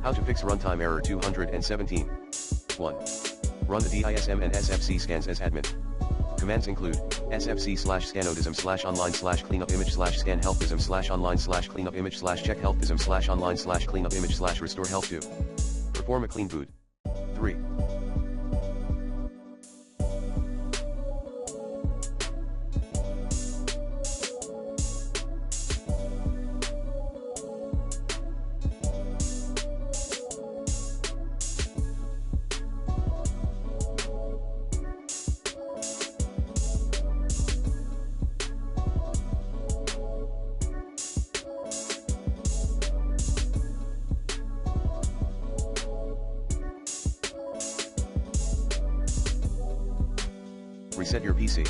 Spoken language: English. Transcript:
How to fix runtime error 217. 1. Run the DISM and SFC scans as admin. Commands include sfc/scanodism/online/cleanupimage/scan-help-dism/online/cleanupimage/restore-help-to. Perform a clean boot. 3. Reset your PC.